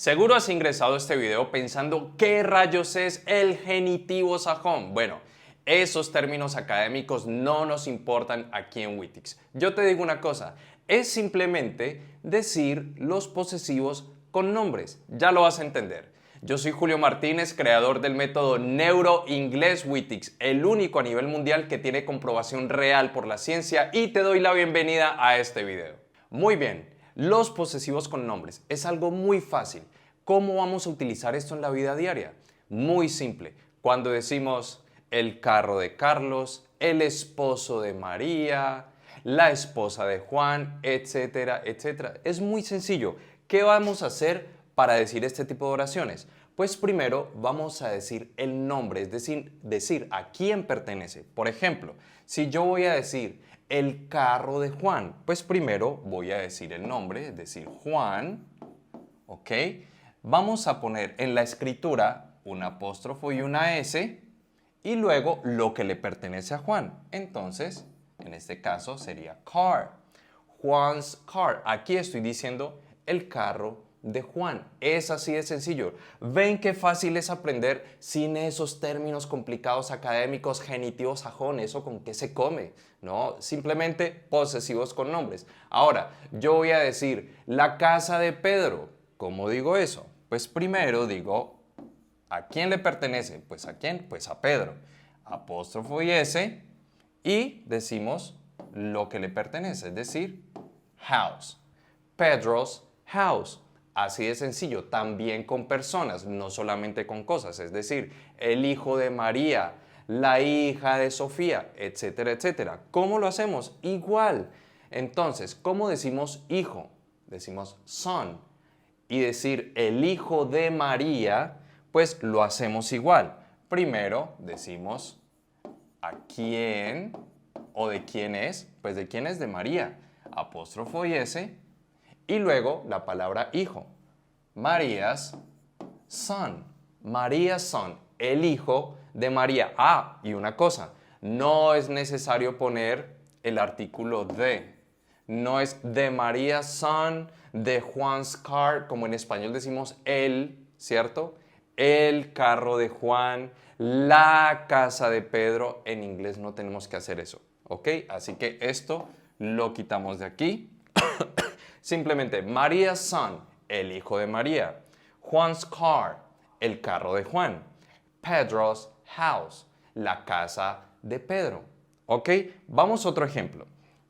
Seguro has ingresado a este video pensando ¿qué rayos es el genitivo sajón? Bueno, esos términos académicos no nos importan aquí en Witix. Yo te digo una cosa, es simplemente decir los posesivos con nombres. Ya lo vas a entender. Yo soy Julio Martínez, creador del método Neuro-Inglés Witix, el único a nivel mundial que tiene comprobación real por la ciencia, y te doy la bienvenida a este video. Muy bien, los posesivos con nombres es algo muy fácil. ¿Cómo vamos a utilizar esto en la vida diaria? Muy simple. Cuando decimos el carro de Carlos, el esposo de María, la esposa de Juan, etcétera, etcétera. Es muy sencillo. ¿Qué vamos a hacer para decir este tipo de oraciones? Pues primero vamos a decir el nombre, es decir a quién pertenece. Por ejemplo, si yo voy a decir el carro de Juan, pues primero voy a decir el nombre, es decir, Juan, ¿ok? Vamos a poner en la escritura un apóstrofo y una S y luego lo que le pertenece a Juan. Entonces, en este caso sería car. Juan's car. Aquí estoy diciendo el carro de Juan. Es así de sencillo. ¿Ven qué fácil es aprender sin esos términos complicados académicos, genitivos sajón? ¿Eso con qué se come? No, simplemente posesivos con nombres. Ahora, yo voy a decir la casa de Pedro. ¿Cómo digo eso? Pues primero digo, ¿a quién le pertenece? Pues ¿a quién? Pues a Pedro. Apóstrofo y S y decimos lo que le pertenece, es decir, house. Pedro's house. Así de sencillo, también con personas, no solamente con cosas, es decir, el hijo de María, la hija de Sofía, etcétera, etcétera. ¿Cómo lo hacemos? Igual. Entonces, ¿cómo decimos hijo? Decimos son. Y decir el hijo de María, pues lo hacemos igual. Primero decimos a quién o de quién es, pues de quién es de María, apóstrofo y S, y luego la palabra hijo, María's son, María's son, el hijo de María. Ah, y una cosa, no es necesario poner el artículo de. No es de María's son, de Juan's car, como en español decimos el, ¿cierto? El carro de Juan, la casa de Pedro. En inglés no tenemos que hacer eso, ¿ok? Así que esto lo quitamos de aquí. Simplemente María's son, el hijo de María. Juan's car, el carro de Juan. Pedro's house, la casa de Pedro. ¿Ok? Vamos a otro ejemplo.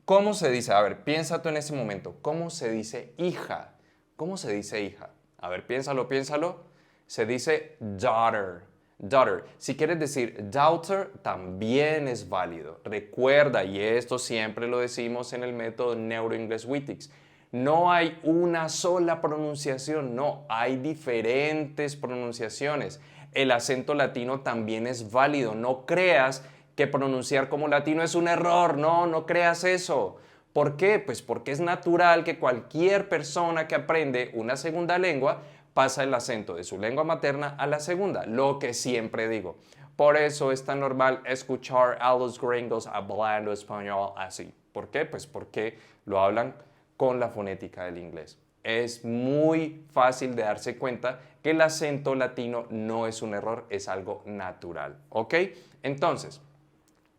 ¿Cómo se dice? A ver, piensa tú en ese momento. ¿Cómo se dice hija? ¿Cómo se dice hija? A ver, piénsalo, piénsalo. Se dice daughter. Daughter. Si quieres decir daughter, también es válido. Recuerda, y esto siempre lo decimos en el método Neuro-Inglés Witix, no hay una sola pronunciación, no, hay diferentes pronunciaciones. El acento latino también es válido. No creas que pronunciar como latino es un error, no creas eso. ¿Por qué? Pues porque es natural que cualquier persona que aprende una segunda lengua pasa el acento de su lengua materna a la segunda, lo que siempre digo. Por eso es tan normal escuchar a los gringos hablando español así. ¿Por qué? Pues porque lo hablan con la fonética del inglés. Es muy fácil de darse cuenta que el acento latino no es un error, es algo natural. ¿Ok? Entonces,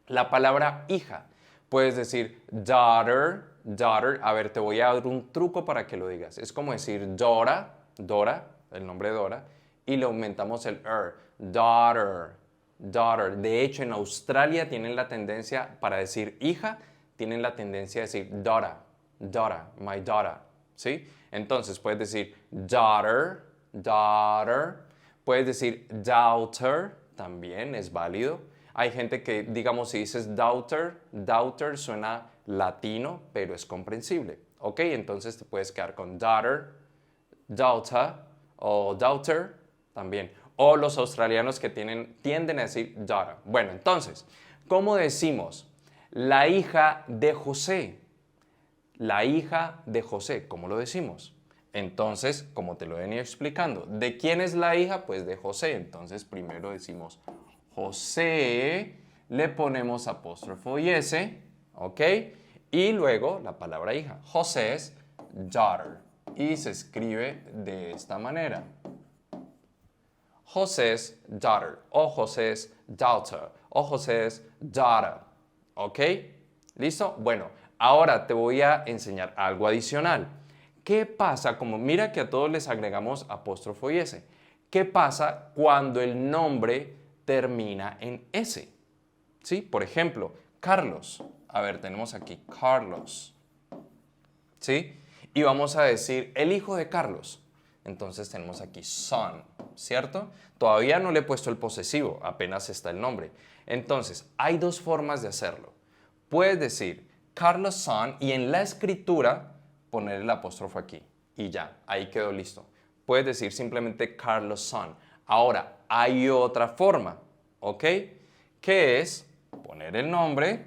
la palabra hija. Puedes decir daughter, daughter. A ver, te voy a dar un truco para que lo digas. Es como decir Dora, Dora, el nombre Dora, y le aumentamos el daughter, daughter. De hecho, en Australia tienen la tendencia, para decir hija, tienen la tendencia a decir daughter, daughter, my daughter, ¿sí? Entonces puedes decir daughter, daughter. Puedes decir daughter, también es válido. Hay gente que, digamos, si dices daughter, daughter suena latino, pero es comprensible, ¿ok? Entonces te puedes quedar con daughter, daughter o daughter también. O los australianos que tienden a decir daughter. Bueno, entonces, ¿cómo decimos la hija de José? La hija de José, ¿cómo lo decimos? Entonces, como te lo he venido explicando, ¿de quién es la hija? Pues de José. Entonces, primero decimos José, le ponemos apóstrofo y S, ¿ok? Y luego la palabra hija. José's daughter. y se escribe de esta manera. José's daughter, o José's daughter, o José's daughter. ¿Ok? ¿Listo? Bueno, ahora te voy a enseñar algo adicional. ¿Qué pasa? Como mira que a todos les agregamos apóstrofo y S. ¿Qué pasa cuando el nombre termina en S? ¿Sí? Por ejemplo, Carlos. A ver, tenemos aquí Carlos. ¿Sí? Y vamos a decir el hijo de Carlos. Entonces tenemos aquí son, ¿cierto? Todavía no le he puesto el posesivo, apenas está el nombre. Entonces, hay dos formas de hacerlo. Puedes decir Carlos son y en la escritura poner el apóstrofo aquí. Y ya, ahí quedó listo. Puedes decir simplemente Carlos son. Ahora, hay otra forma, ¿ok? Que es poner el nombre,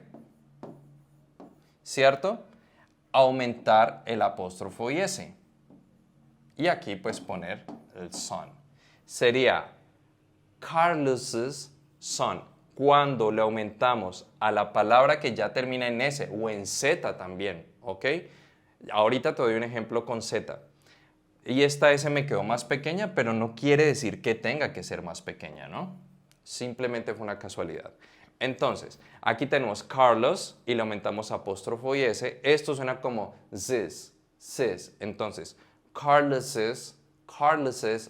¿cierto? Aumentar el apóstrofo y S. Y aquí pues poner el son. Sería Carlos's son. Cuando le aumentamos a la palabra que ya termina en S o en Z también, ¿ok? Ahorita te doy un ejemplo con Z. Y esta S me quedó más pequeña, pero no quiere decir que tenga que ser más pequeña, ¿no? Simplemente fue una casualidad. Entonces, aquí tenemos Carlos y le aumentamos apóstrofo y S. Esto suena como this, sis. Entonces, Carlos's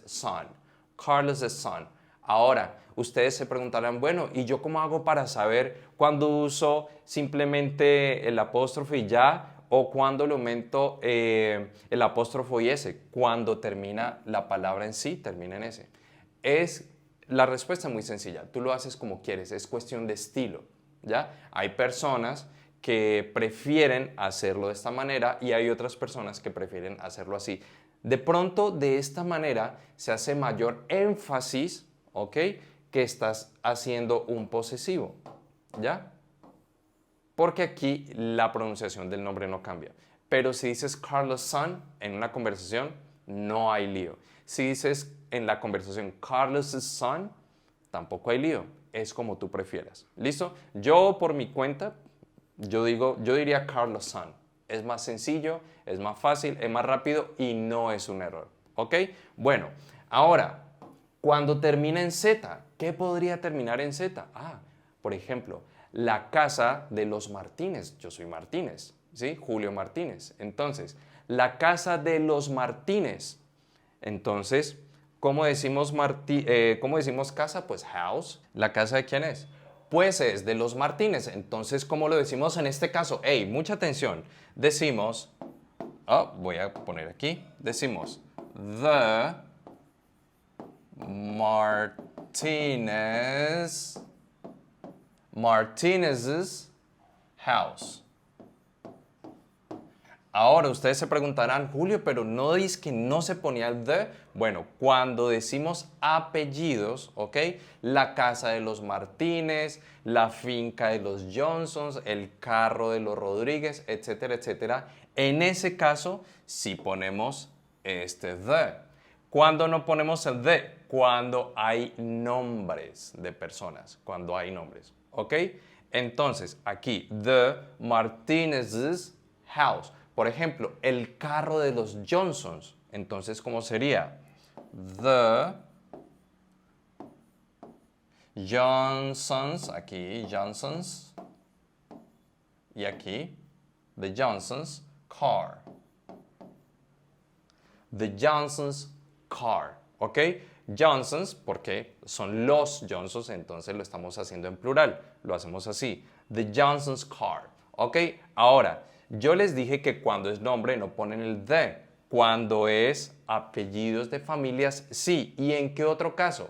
son. Carlos's son. Ahora, ustedes se preguntarán, bueno, ¿y yo cómo hago para saber cuándo uso simplemente el apóstrofo y ya? ¿O cuándo le aumento el apóstrofo y S? Cuando termina la palabra en sí, termina en S. La respuesta es muy sencilla. Tú lo haces como quieres. Es cuestión de estilo, ¿ya? Hay personas que prefieren hacerlo de esta manera y hay otras personas que prefieren hacerlo así. De pronto, de esta manera, se hace mayor énfasis, ¿ok? Que estás haciendo un posesivo, ¿ya? Porque aquí la pronunciación del nombre no cambia. Pero si dices Carlos son en una conversación, no hay lío. Si dices en la conversación Carlos's son, tampoco hay lío. Es como tú prefieras. ¿Listo? Yo por mi cuenta, yo diría Carlos son. Es más sencillo, es más fácil, es más rápido y no es un error. ¿Ok? Bueno, ahora, cuando termina en Z, ¿qué podría terminar en Z? Por ejemplo, la casa de los Martínez. Yo soy Martínez, ¿sí? Julio Martínez. Entonces, la casa de los Martínez. Entonces, ¿cómo decimos casa? Pues house. ¿La casa de quién es? Pues es de los Martínez. Entonces, ¿cómo lo decimos en este caso? ¡Ey, mucha atención! Decimos, voy a poner aquí, decimos the Martinez's house. Ahora ustedes se preguntarán, Julio, pero no dices que no se ponía el the. Bueno, cuando decimos apellidos, ¿ok? La casa de los Martínez, la finca de los Johnsons, el carro de los Rodríguez, etcétera, etcétera. En ese caso, sí ponemos este the. ¿Cuándo no ponemos el the? Cuando hay nombres de personas, cuando hay nombres, ¿ok? Entonces, aquí, the Martinez's house. Por ejemplo, el carro de los Johnsons. Entonces, ¿cómo sería? The Johnsons, aquí Johnsons, y aquí the Johnsons car. The Johnsons car, ¿ok? Johnsons, porque son los Johnsons, entonces lo estamos haciendo en plural. Lo hacemos así. The Johnsons car, ¿ok? Ahora, yo les dije que cuando es nombre no ponen el the. Cuando es apellidos de familias, sí. ¿Y en qué otro caso?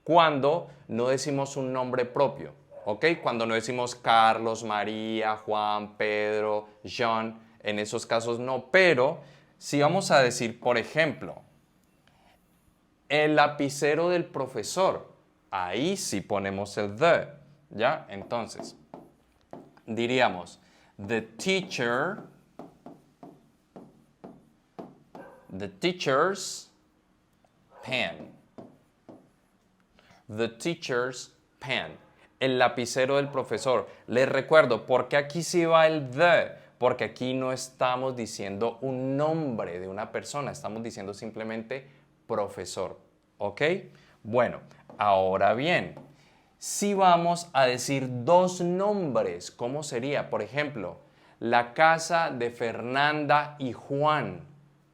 Cuando no decimos un nombre propio, ¿ok? Cuando no decimos Carlos, María, Juan, Pedro, John, en esos casos no. Pero si vamos a decir, por ejemplo, el lapicero del profesor, ahí sí ponemos el the, ¿ya? Entonces, diríamos, the teacher's pen. The teacher's pen. El lapicero del profesor. Les recuerdo, ¿por qué aquí sí va el the? porque aquí no estamos diciendo un nombre de una persona, estamos diciendo simplemente profesor, ¿ok? Bueno, ahora bien, si vamos a decir dos nombres, ¿cómo sería? Por ejemplo, la casa de Fernanda y Juan.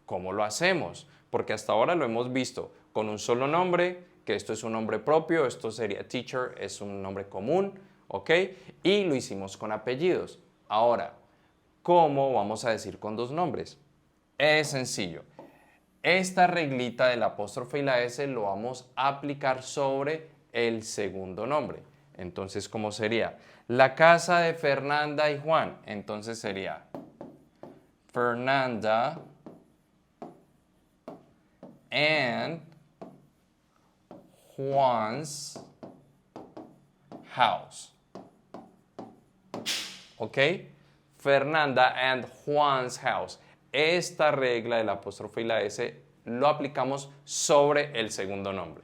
¿Cómo lo hacemos? Porque hasta ahora lo hemos visto con un solo nombre, que esto es un nombre propio, esto sería teacher, es un nombre común, ¿ok? Y lo hicimos con apellidos. Ahora, ¿cómo vamos a decir con dos nombres? Es sencillo. Esta reglita del apóstrofe y la S lo vamos a aplicar sobre el segundo nombre. Entonces, ¿cómo sería? La casa de Fernanda y Juan. Entonces sería Fernanda and Juan's house. ¿Ok? Fernanda and Juan's house. Esta regla del apóstrofe y la S lo aplicamos sobre el segundo nombre.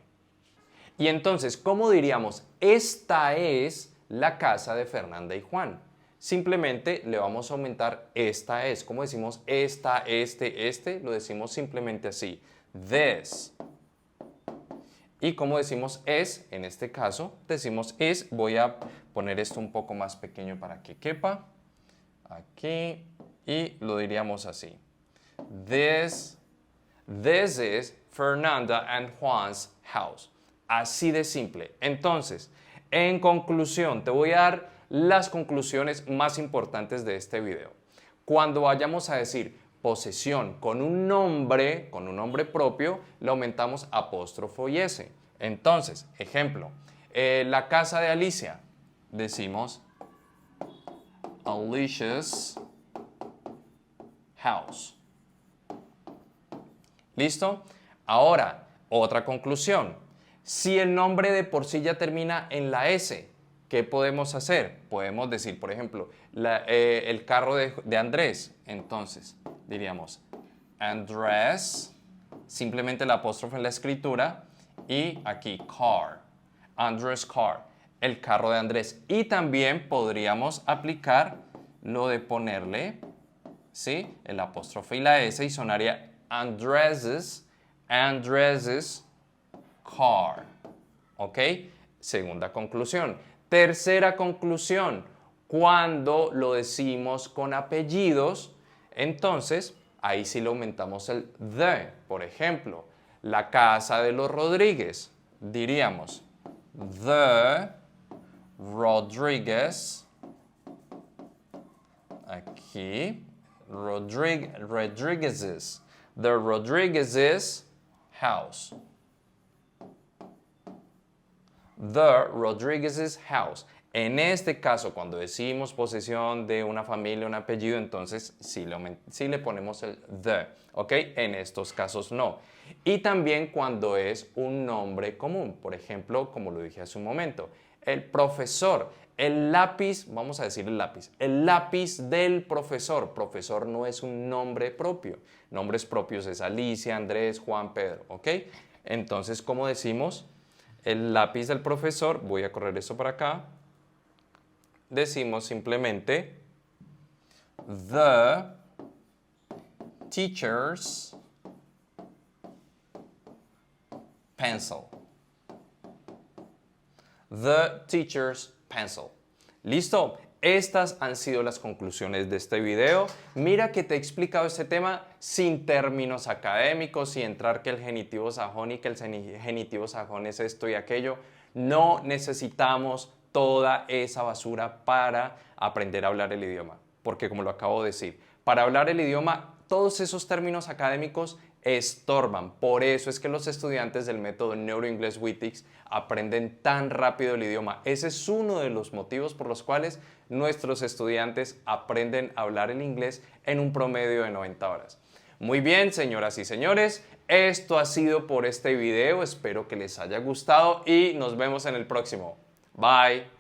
Y entonces, ¿cómo diríamos? Esta es la casa de Fernanda y Juan. Simplemente le vamos a aumentar esta es. ¿Cómo decimos esta, este? Lo decimos simplemente así. This. Y como decimos es, en este caso, decimos is. Voy a poner esto un poco más pequeño para que quepa. Aquí. Y lo diríamos así. This is Fernanda and Juan's house. Así de simple. Entonces, en conclusión, te voy a dar las conclusiones más importantes de este video. Cuando vayamos a decir posesión con un nombre propio, le aumentamos apóstrofo y S. Entonces, ejemplo, la casa de Alicia, decimos Alicia's house. ¿Listo? Ahora, otra conclusión. Si el nombre de por sí ya termina en la S, ¿qué podemos hacer? Podemos decir, por ejemplo, el carro de Andrés. Entonces, diríamos Andrés, simplemente el apóstrofe en la escritura, y aquí car, Andrés car, el carro de Andrés. Y también podríamos aplicar lo de ponerle, ¿sí?, el apóstrofe y la S y sonaría Andrés's car. ¿Ok? Segunda conclusión. Tercera conclusión. Cuando lo decimos con apellidos, entonces ahí sí le aumentamos el the. Por ejemplo, la casa de los Rodríguez. Diríamos the Rodríguez. Aquí. Rodríguez's. The Rodríguez's house. The Rodríguez's house. En este caso, cuando decimos posesión de una familia, un apellido, entonces sí le ponemos el the, ¿ok? En estos casos no. Y también cuando es un nombre común, por ejemplo, como lo dije hace un momento, el profesor, el lápiz, vamos a decir el lápiz del profesor. Profesor no es un nombre propio. Nombres propios es Alicia, Andrés, Juan, Pedro, ¿ok? Entonces, ¿cómo decimos? El lápiz del profesor, voy a correr esto para acá, decimos simplemente the teacher's pencil. The teacher's pencil. ¿Listo? Estas han sido las conclusiones de este video. Mira que te he explicado este tema sin términos académicos, sin entrar que el genitivo sajón y que el genitivo sajón es esto y aquello. No necesitamos toda esa basura para aprender a hablar el idioma. Porque como lo acabo de decir, para hablar el idioma, todos esos términos académicos estorban. Por eso es que los estudiantes del método NeuroEnglish Witix aprenden tan rápido el idioma. Ese es uno de los motivos por los cuales nuestros estudiantes aprenden a hablar el inglés en un promedio de 90 horas. Muy bien, señoras y señores, esto ha sido por este video. Espero que les haya gustado y nos vemos en el próximo. Bye.